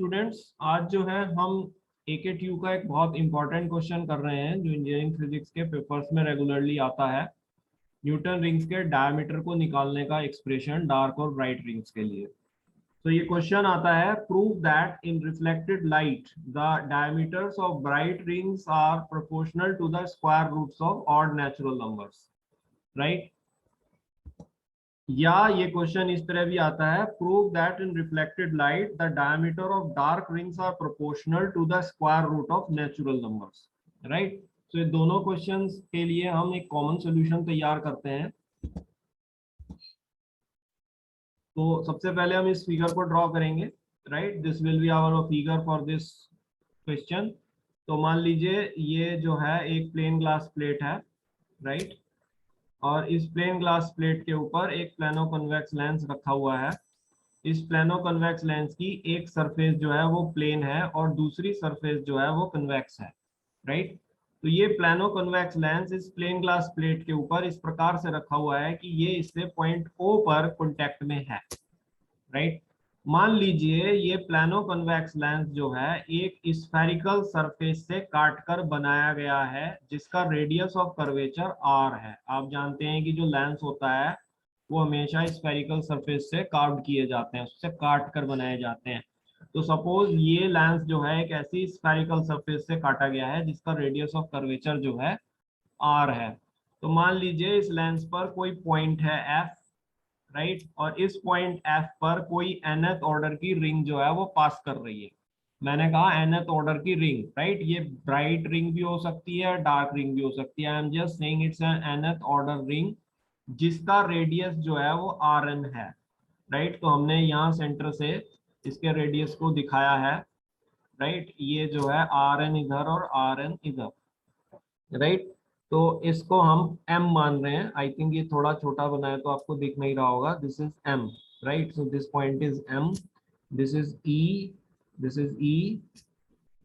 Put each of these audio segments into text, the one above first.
Students, आज जो है हम AKTU का एक बहुत इंपॉर्टेंट क्वेश्चन कर रहे हैं जो इंजीनियरिंग फिजिक्स के पेपर्स में रेगुलरली आता है। न्यूटन रिंग्स के डायमीटर को निकालने का एक्सप्रेशन डार्क और ब्राइट रिंग्स के लिए। तो ये क्वेश्चन आता है, prove that in reflected light the diameters of bright rings are proportional to the square roots of odd natural numbers. Right, या ये क्वेश्चन इस तरह भी आता है, prove that in reflected light the diameter of dark rings are proportional to the square root of natural numbers. Right, तो ये दोनों क्वेश्चंस के लिए हम एक कॉमन सॉल्यूशन तैयार करते हैं। तो सबसे पहले हम इस फिगर को ड्रॉ करेंगे। Right, this will be our figure for this question. तो मान लीजिए ये जो है एक प्लेन ग्लास प्लेट है। राइट, और इस प्लेन ग्लास प्लेट के ऊपर एक प्लेनो कन्वेक्स लेंस रखा हुआ है। इस प्लेनो कन्वेक्स लेंस की एक सरफेस जो है वो प्लेन है और दूसरी सरफेस जो है वो कन्वेक्स है। राइट, तो ये प्लेनो कन्वेक्स लेंस इस प्लेन ग्लास प्लेट के ऊपर इस प्रकार से रखा हुआ है कि ये इससे पॉइंट O पर कॉन्टेक्ट में है। राइट, मान लीजिए ये प्लेनो कन्वेक्स लेंस जो है एक स्फेरिकल सरफेस से काटकर बनाया गया है जिसका रेडियस ऑफ कर्वेचर R है। आप जानते हैं कि जो लेंस होता है वो हमेशा स्फेरिकल सरफेस से कार्व किए जाते हैं, उससे काट कर बनाए जाते हैं। तो सपोज ये लेंस जो है एक ऐसी स्फेरिकल सरफेस से काटा गया है जिसका रेडियस ऑफ कर्वेचर जो है R है। तो मान लीजिए इस लेंस पर कोई पॉइंट है F। राइट, और इस पॉइंट F पर कोई nth ऑर्डर की रिंग जो है वो पास कर रही है। मैंने कहा nth ऑर्डर की रिंग। राइट, ये ब्राइट रिंग भी हो सकती है, डार्क रिंग भी हो सकती है। I am just saying it's an nth order ring जिसका रेडियस जो है वो Rn है। राइट, तो हमने यहाँ सेंटर से इसके रेडियस को दिखाया है। राइट, ये जो है Rn इधर और Rn इधर। राइट, तो इसको हम m मान रहे हैं। आई थिंक ये थोड़ा छोटा बना है तो आपको दिख नहीं रहा होगा। This is m। Right, so this point is m, this is e, this is e।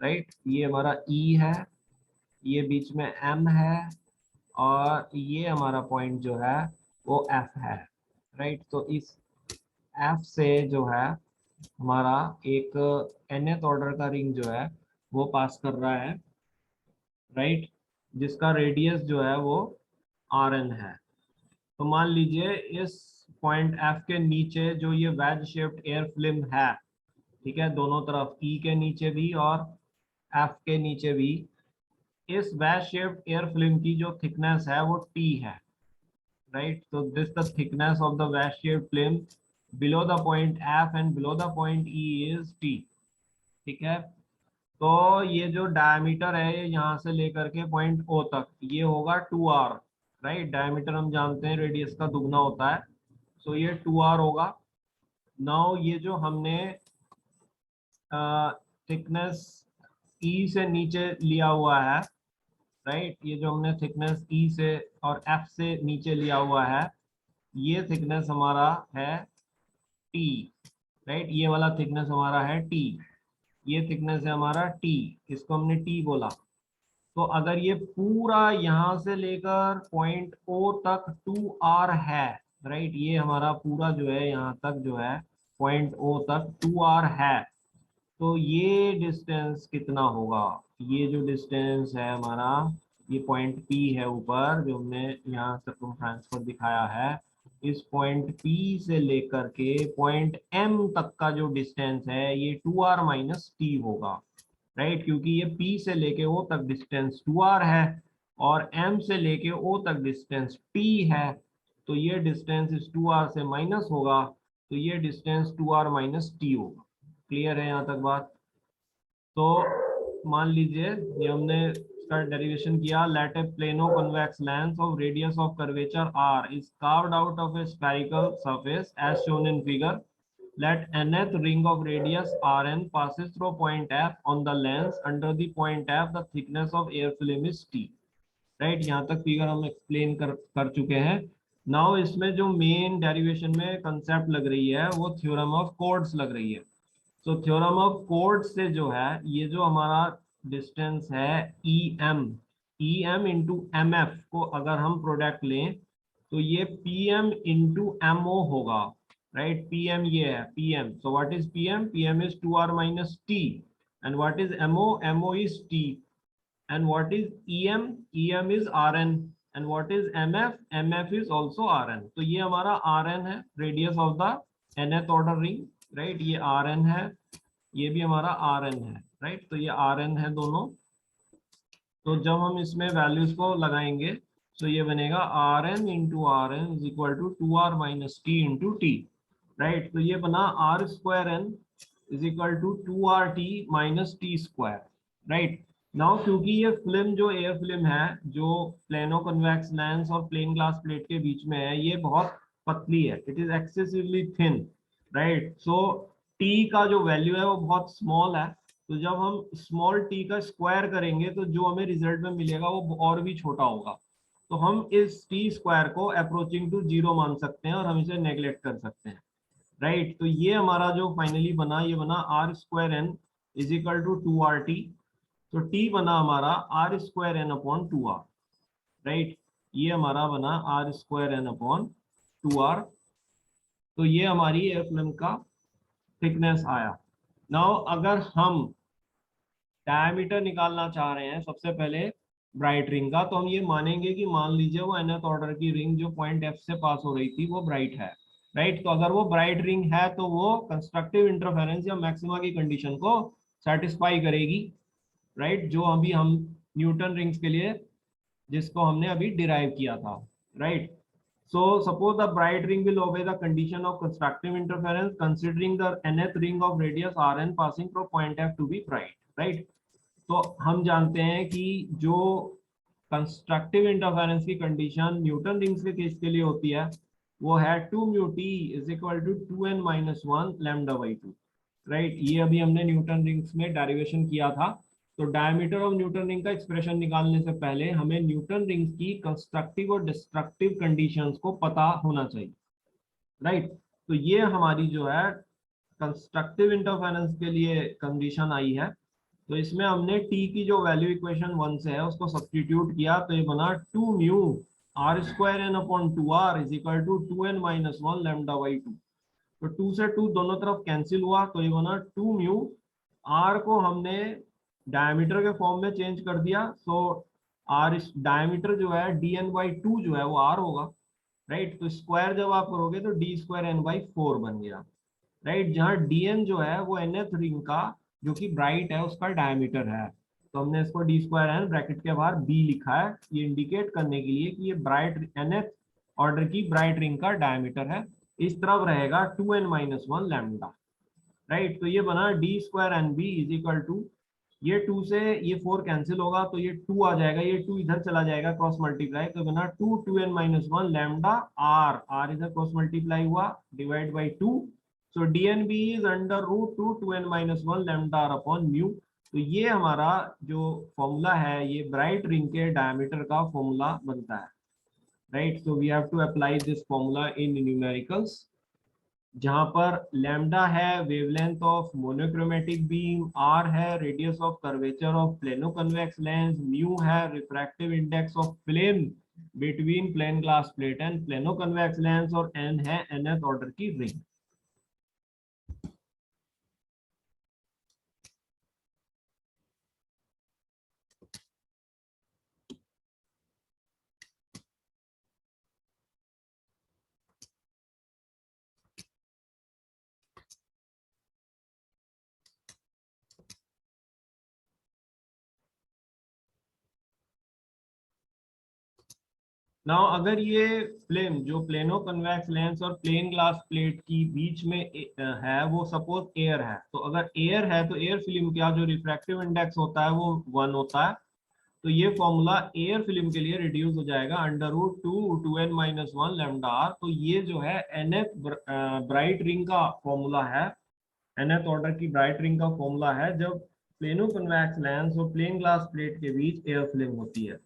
Right, ये हमारा e है, ये बीच में m है, और ये हमारा पॉइंट जो है वो f है। राइट, तो इस f से जो है हमारा एक nth ऑर्डर का रिंग जो है वो पास कर रहा है। राइट, जिसका रेडियस जो है वो Rn है। तो मान लीजिए इस पॉइंट F के नीचे जो ये वेज शेप्ड एयर फिल्म है, ठीक है, दोनों तरफ E के नीचे भी और F के नीचे भी, इस वेज शेप्ड एयर फिल्म की जो थिकनेस है वो T है। राइट, तो this the thickness of the wedge shaped film below the point F and below the point E is T। ठीक है, तो ये जो डायमीटर है ये यहाँ से लेकर के पॉइंट O तक ये होगा 2r। राइट, डायमीटर हम जानते हैं रेडियस का दुगना होता है, सो ये 2r होगा। नाउ ये जो हमने थिकनेस E से नीचे लिया हुआ है, राइट, ये जो हमने थिकनेस E से और F से नीचे लिया हुआ है, ये थिकनेस हमारा है T। राइट, ये वाला थिकनेस हमारा है T, ये थिकनेस है हमारा T, इसको हमने T बोला। तो अगर ये पूरा यहाँ से लेकर पॉइंट O तक 2r है, राइट, ये हमारा पूरा जो है यहाँ तक जो है पॉइंट O तक 2r है, तो ये डिस्टेंस कितना होगा? ये जो डिस्टेंस है हमारा, ये पॉइंट P है ऊपर जो हमने यहाँ सर्कमफ्रेंस पर दिखाया है, इस पॉइंट P से लेकर के पॉइंट M तक का जो डिस्टेंस है ये 2r माइनस T होगा। राइट, क्योंकि ये P से लेके O तक डिस्टेंस 2r है और M से लेके O तक डिस्टेंस T है, तो ये डिस्टेंस इस 2r से माइनस होगा, तो ये डिस्टेंस 2r माइनस T होगा। क्लियर है यहाँ तक बात? तो मान लीजिए ये हमने इसका डेरिवेशन किया, let a plano convex lens of radius of curvature r is carved out of a spherical surface as shown in figure. Let nth ring of radius Rn passes through point F on the lens. Under the point F, the thickness of air film is T. Right, यहाँ तक figure हम explain कर चुके हैं। Now इसमें जो main derivation में concept लग रही है वो थ्योरम ऑफ कोड्स लग रही है। तो थ्योरम ऑफ कोड्स से जो है ये जो हमारा डिस्टेंस है EM इंटू MF को अगर हम प्रोडक्ट लें तो ये PM इंटू MO होगा। राइट। पीएम ये है PM, so what is PM? PM is 2r minus T, and what is MO? MO is T, and what is em? em is rn, and what is mf? mf is also rn। तो ये हमारा rn है, radius of the nth order ring, right. ये rn है, ये भी हमारा rn है, राइट। तो ये rn है दोनों। तो जब हम इसमें वैल्यूज को लगाएंगे तो ये बनेगा rn into R N is equal to 2r minus T into T, right. तो ये बना r square n is equal to 2rt minus T square, right. Now क्योंकि ये फिल्म जो एयर फिल्म है, जो प्लेनो कन्वेक्स लेंस और plane glass plate के बीच में है, ये बहुत पतली है, it is excessively thin, right. So T का जो वैल्यू है वो बहुत स्मॉल है। तो जब हम स्मॉल टी का स्क्वायर करेंगे तो जो हमें रिजल्ट में मिलेगा वो और भी छोटा होगा। तो हम इस टी स्क्वायर को अप्रोचिंग टू जीरो मान सकते हैं और हम इसे नेग्लेक्ट कर सकते हैं, राइट। तो ये हमारा जो फाइनली बना, ये बना R square N is equal to 2rt। तो टी बना हमारा R square N upon 2r, right. ये हमारा बना R square N upon 2r। तो ये हमारी एयर फिल्म का थिकनेस आया। नाउ अगर हम डायमीटर निकालना चाह रहे हैं सबसे पहले ब्राइट रिंग का, तो हम ये मानेंगे कि मान लीजिए वो nth ऑर्डर की रिंग जो पॉइंट F से पास हो रही थी वो ब्राइट है, राइट। तो अगर वो ब्राइट रिंग है तो वो कंस्ट्रक्टिव इंटरफेरेंस या मैक्सिमा की कंडीशन को सेटिस्फाई करेगी, राइट। जो अभी हम न्यूटन रिंग्स के लिए जिसको हमने अभी डिराइव किया था, right. So suppose the bright ring will obey the condition of constructive interference considering the nth ring of radius Rn passing from point F to be bright, right? तो हम जानते हैं कि जो कंस्ट्रक्टिव इंटरफेरेंस की condition Newton rings के case के लिए होती है वो है 2 mu T is equal to 2n minus 1 lambda by 2, right. ये अभी हमने न्यूटन रिंग्स में डेरिवेशन किया था। तो डायमीटर ऑफ न्यूटन रिंग का एक्सप्रेशन निकालने से पहले हमें न्यूटन रिंग्स की कंस्ट्रक्टिव और डिस्ट्रक्टिव कंडीशंस को पता होना चाहिए, राइट। तो ये हमारी जो है कंस्ट्रक्टिव इंटरफेरेंस के लिए कंडीशन आई है। तो इसमें हमने टी की जो वैल्यू इक्वेशन 1 से है उसको सब्स्टिट्यूट किया, तो ये बना 2 mu R square N upon 2r is equal to 2n minus 1 lambda by 2। तो 2 से 2 दोनों तरफ कैंसिल हुआ, तो ये बना 2 म्यू। आर को हमने डायमीटर के फॉर्म में चेंज कर दिया, सो आर डायमीटर जो है डी एन बाई 2 जो है वो आर होगा, राइट। तो स्क्वायर जब आप करोगे तो डी स्क्वायर एन बाई 4 बन गया, राइट। जहाँ डी एन जो है वो nth रिंग का जो कि ब्राइट है उसका डायमीटर है। तो हमने इसको डी स्क्वायर एन ब्रैकेट के बाहर बी लिखा है, ये इंडिकेट करने के लिए कि ये ब्राइट nth ऑर्डर की ब्राइट रिंग का डायमीटर है। इस तरफ रहेगा 2n माइनस 1 लैम्डा, राइट। तो ये बना D square N B is equal to, ये 2 से ये 4 कैंसिल होगा तो ये 2 आ जाएगा, ये 2 इधर चला जाएगा क्रॉस मल्टीप्लाई, तो बना 2n minus 1 lambda R, R इधर क्रॉस मल्टीप्लाई हुआ divide by 2। So dnb is under root 2n minus 1 lambda R upon mu. तो ये हमारा जो फॉर्मूला है ये ब्राइट रिंग के डायमीटर का फॉर्मूला बनता है, right. So we have to apply this formula in numericals, जहां पर लैम्डा है wavelength of monochromatic beam, R है radius of curvature of plano convex lens, mu है refractive index of film between plane glass plate and plano convex lens, और N है nth order की ring. Now अगर ये film जो plano convex lens और plane glass plate की बीच में है, वो सपोज एयर है, तो अगर एयर है तो एयर फिल्म का जो रिफ्रैक्टिव इंडेक्स होता है वो 1 होता है। तो ये फॉर्मूला एयर फिल्म के लिए रिड्यूस हो जाएगा under root 2n minus 1 lambda R. तो ये जो है nth ब्राइट रिंग का फॉर्मूला है, nth ऑर्डर की ब्राइट रिंग का फॉर्मूला है जब प्लेनो कन्वेक्स लेंस और प्लेन ग्लास प्लेट के बीच एयर फिल्म होती है,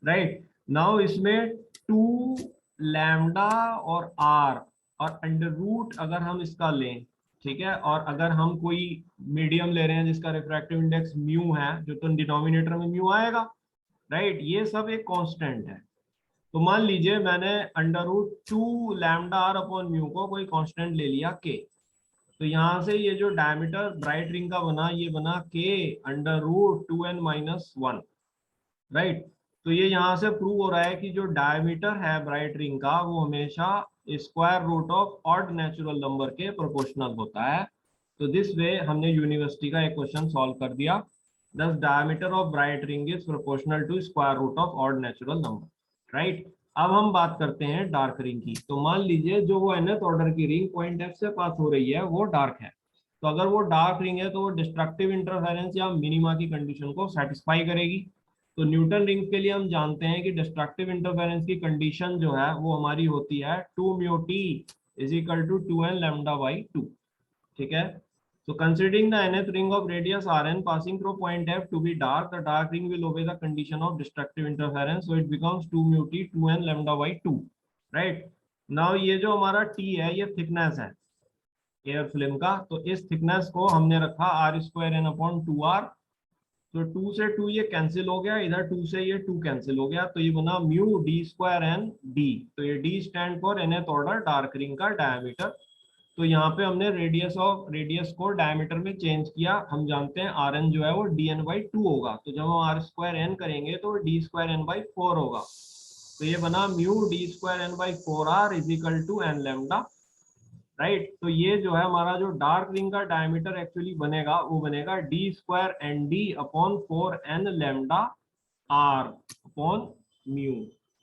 राइट। नाउ इसमें 2 लैम्डा और आर और अंडर रूट अगर हम इसका लें, ठीक है, और अगर हम कोई मीडियम ले रहे हैं जिसका रिफ्रैक्टिव इंडेक्स म्यू है, जो तो डिनोमिनेटर में म्यू आएगा, राइट। ये सब एक कांस्टेंट है, तो मान लीजिए मैंने √2 लैम्डा आर अपॉन म्यू को कोई कांस्टेंट ले लिया के। तो यहाँ से ये जो डायमीटर ब्राइट रिंग का बना, ये बना के √2n-1, राइट। तो ये यहाँ से प्रूव हो रहा है कि जो डायमीटर है ब्राइट रिंग का वो हमेशा square root of odd natural number के प्रोपोर्शनल होता है। तो दिस वे हमने यूनिवर्सिटी का एक क्वेश्चन सॉल्व कर दिया। Thus diameter of bright ring is proportional to square root of odd natural number, right. अब हम बात करते हैं डार्क रिंग की। तो मान लीजिए जो वो nth ऑर्डर की रिंग पॉइंट F से पास हो रही है वो डार्क है। तो अगर वो डार्क रिंग है तो वो डिस्ट्रक्टिव इंटरफेरेंस या मिनिमा की कंडीशन को सेटिस्फाई करेगी। तो न्यूटन रिंग के लिए हम जानते हैं कि डिस्ट्रक्टिव इंटरफेरेंस की कंडीशन जो है वो हमारी होती है 2μt = 2n λ/2, ठीक है। So considering the nth ring of radius Rn passing through point F to be dark, the dark ring will obey the condition of destructive interference, so it becomes 2μt 2n λ/2, right? Now ये जो हमारा T है ये thickness है air film का। तो इस thickness को हमने रखा r²n/2r। तो 2 से 2 ये कैंसिल हो गया, इधर 2 से ये 2 कैंसिल हो गया, तो ये बना μd²n_d। तो ये d stand for nth order dark ring का डायमीटर। तो यहाँ पे हमने रेडियस को डायमीटर में चेंज किया। हम जानते हैं Rn जो है वो dn/2 होगा। तो जब हम r²n करेंगे तो d²n/4 होगा। तो ये बना μd²n/4r = n लैम्डा, राइट। तो ये जो है हमारा जो डार्क रिंग का डायमीटर एक्चुअली बनेगा वो बनेगा d²nd/4n lambda r upon mu,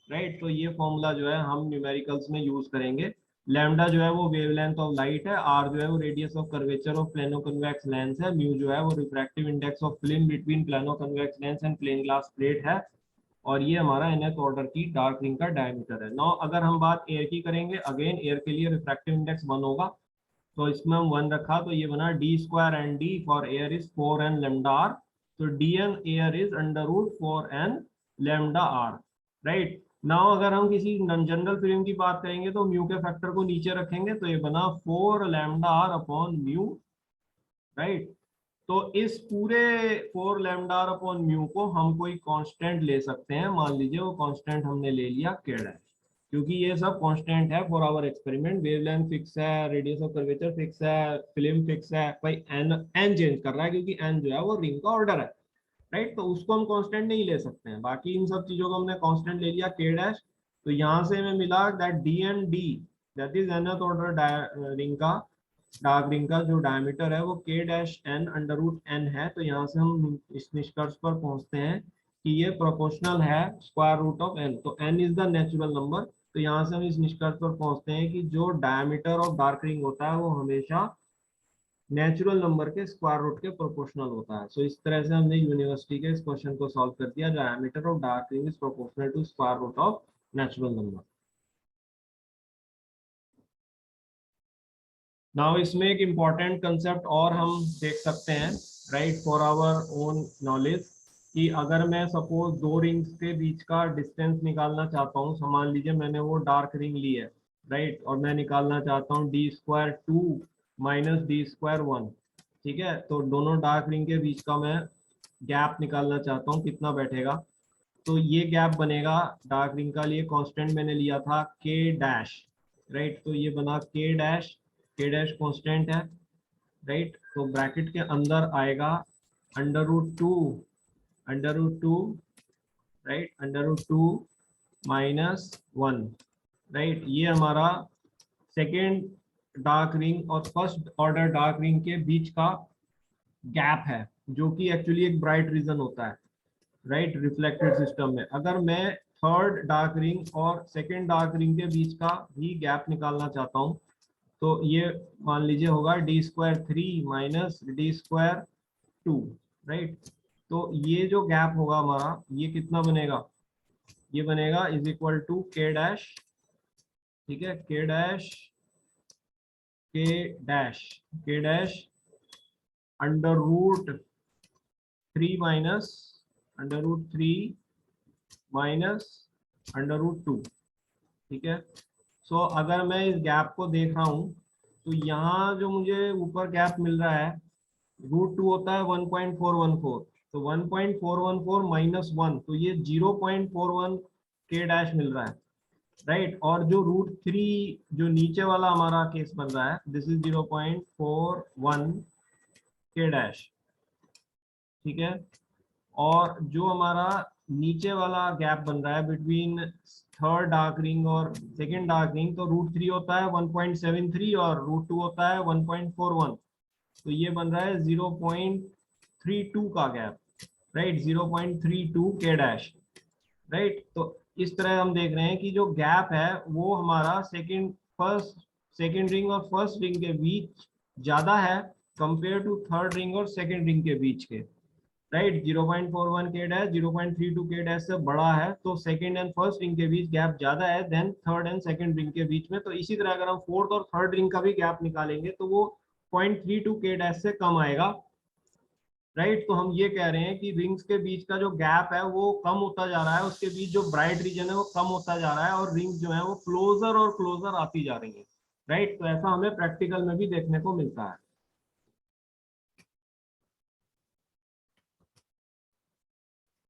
right. तो ये फॉर्मूला जो है हम न्यूमेरिकल्स में यूज करेंगे। लैम्डा जो है वो वेवलेंथ ऑफ लाइट है, आर जो है वो radius of curvature of plano convex lens है, म्यू जो है वो refractive index of film between plano convex lens and plane glass plate है। और ये हमारा nth ऑर्डर की डार्क रिंग का डायमीटर है। नाउ अगर हम बात एयर की करेंगे, अगेन एयर के लिए रिफ्रैक्टिव इंडेक्स 1 होगा। तो इसमें हम 1 रखा, तो ये बना d²nd for air is 4n lambda r। तो dn air is √4n lambda r, right. Now अगर हम किसी जनरल फिल्म की बात करेंगे तो म्यू के फैक्टर को नीचे रखेंगे, तो ये बना 4 lambda r upon mu, right. तो इस पूरे 4 लैम्डा r अपॉन म्यू को हम कोई कांस्टेंट ले सकते हैं। मान लीजिए वो कांस्टेंट हमने ले लिया k डैश, क्योंकि ये सब कांस्टेंट है for our experiment. Wavelength fix है, रेडियस ऑफ कर्वेचर फिक्स है, फिल्म फिक्स है, भाई n चेंज कर रहा है क्योंकि n जो है वो रिंग का ऑर्डर है, राइट। तो उसको हम कांस्टेंट नहीं ले सकते हैं। बाकी इन सब चीजों को हमने कांस्टेंट ले लिया k डैश। तो यहाँ से हमें मिला that d that is nth order ring का डार्क रिंग का जो डायमीटर है वो k-n√n है। तो यहाँ से हम इस निष्कर्ष पर पहुंचते हैं कि ये प्रोपोर्शनल है स्क्वायर रूट ऑफ n। तो n is the natural number. तो यहाँ से हम इस निष्कर्ष पर पहुंचते हैं कि जो डायमीटर ऑफ डार्क रिंग होता है वो हमेशा नेचुरल नंबर के स्क्वायर रूट के प्रोपोर्शनल होता है। सो इस तरह से हमने यूनिवर्सिटी के इस क्वेश्चन को सॉल्व कर दिया। Diameter of dark ring is proportional to square root of natural number. Now इसमें एक इम्पॉर्टेंट कंसेप्ट और हम देख सकते हैं, right, for our own knowledge, कि अगर मैं सपोज दो रिंग्स के बीच का डिस्टेंस निकालना चाहता हूँ। मान लीजिए मैंने वो डार्क रिंग ली है, राइट, और मैं निकालना चाहता हूँ d²2 - d²1, ठीक है। तो दोनों डार्क रिंग के बीच का मैं गैप निकालना चाहता हूँ, कितना बैठेगा। तो ये गैप बनेगा डार्क रिंग का लिए कांस्टेंट मैंने लिया था k डैश, राइट। तो ये बना k डैश कांस्टेंट है, राइट। तो ब्रैकेट के अंदर आएगा √2, राइट, √2 - 1, राइट। ये हमारा सेकेंड डार्क रिंग और फर्स्ट ऑर्डर डार्क रिंग के बीच का गैप है, जो कि एक्चुअली एक ब्राइट रीजन होता है, राइट, रिफ्लेक्टेड सिस्टम में। अगर मैं थर्ड डार्क रिंग और सेकेंड डार्क रिंग के बीच का भी गैप निकालना चाहता हूँ, तो ये मान लीजिए होगा d²3 - d²2, राइट। तो ये जो गैप होगा हमारा ये कितना बनेगा, ये बनेगा = k डैश, ठीक है, k डैश √3 -√2, ठीक है। सो अगर मैं इस गैप को देख रहा हूँ तो यहाँ जो मुझे ऊपर गैप मिल रहा है √2 होता है 1.414। तो 1.414 - 1, तो ये 0.41 के डैश मिल रहा है, राइट। और जो √3 जो नीचे वाला हमारा केस बन रहा है, दिस इज 0.41 के डैश, ठीक है। और जो हमारा नीचे वाला गैप बन रहा है बिटवीन थर्ड डार्क रिंग और सेकेंड डार्क रिंग, तो √3 होता है 1.73 और √2 होता है 1.41, तो ये बन रहा है 0.32 का गैप, राइट, 0.32 के डैश, राइट। तो इस तरह हम देख रहे हैं कि जो गैप है वो हमारा सेकेंड रिंग और फर्स्ट रिंग के बीच ज्यादा है कंपेयर टू थर्ड रिंग और सेकेंड रिंग के बीच के, राइट। 0.41 के डैश 0.32 के डैश से बड़ा है, तो सेकेंड एंड फर्स्ट रिंग के बीच गैप ज्यादा है than third and second ring के बीच में। तो इसी तरह अगर हम फोर्थ और थर्ड रिंग का भी गैप निकालेंगे तो वो 0.32 के डैश से कम आएगा, राइट। तो हम ये कह रहे हैं कि रिंग्स के बीच का जो गैप है वो कम होता जा रहा है, उसके बीच जो ब्राइट रीजन है वो कम होता जा रहा है, और रिंग्स जो है वो क्लोजर और क्लोजर आती जा रही है, राइट। तो ऐसा हमें प्रैक्टिकल में भी देखने को मिलता है।